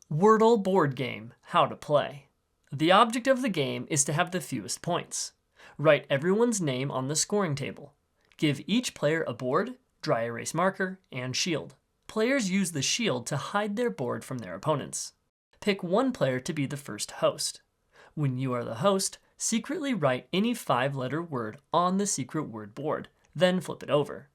Wordle Board Game, How to Play. The object of the game is to have the fewest points. Write everyone's name on the scoring table. Give each player a board, dry erase marker, and shield. Players use the shield to hide their board from their opponents. Pick one player to be the first host. When you are the host, secretly write any 5-letter word on the secret word board, then flip it over.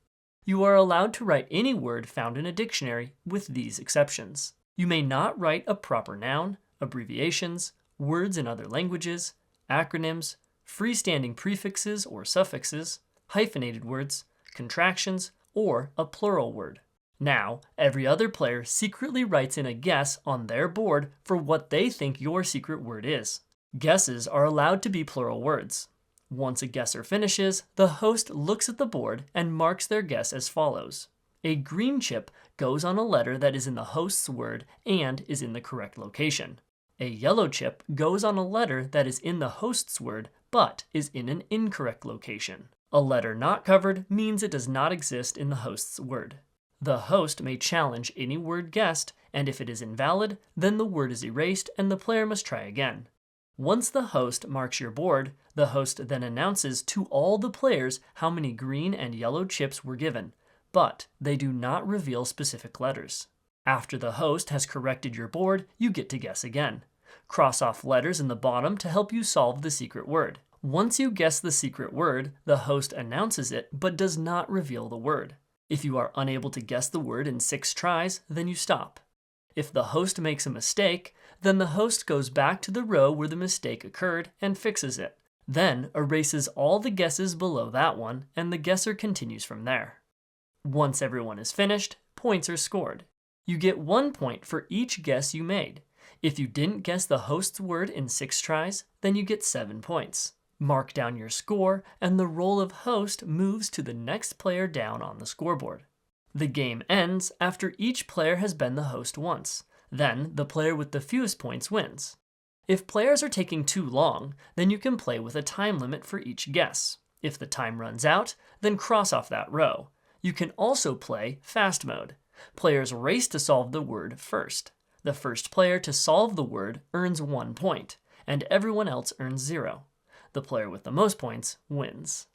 You are allowed to write any word found in a dictionary with these exceptions. You may not write a proper noun, abbreviations, words in other languages, acronyms, freestanding prefixes or suffixes, hyphenated words, contractions, or a plural word. Now, every other player secretly writes in a guess on their board for what they think your secret word is. Guesses are allowed to be plural words. Once a guesser finishes, the host looks at the board and marks their guess as follows. A green chip goes on a letter that is in the host's word and is in the correct location. A yellow chip goes on a letter that is in the host's word but is in an incorrect location. A letter not covered means it does not exist in the host's word. The host may challenge any word guessed, and if it is invalid, then the word is erased and the player must try again. Once the host marks your board, the host then announces to all the players how many green and yellow chips were given, but they do not reveal specific letters. After the host has corrected your board, you get to guess again. Cross off letters in the bottom to help you solve the secret word. Once you guess the secret word, the host announces it but does not reveal the word. If you are unable to guess the word in 6 tries, then you stop. If the host makes a mistake, then the host goes back to the row where the mistake occurred and fixes it, then erases all the guesses below that one, and the guesser continues from there. Once everyone is finished, points are scored. You get 1 point for each guess you made. If you didn't guess the host's word in 6 tries, then you get 7 points. Mark down your score, and the role of host moves to the next player down on the scoreboard. The game ends after each player has been the host once. Then the player with the fewest points wins. If players are taking too long, then you can play with a time limit for each guess. If the time runs out, then cross off that row. You can also play fast mode. Players race to solve the word first. The first player to solve the word earns 1 point, and everyone else earns 0. The player with the most points wins.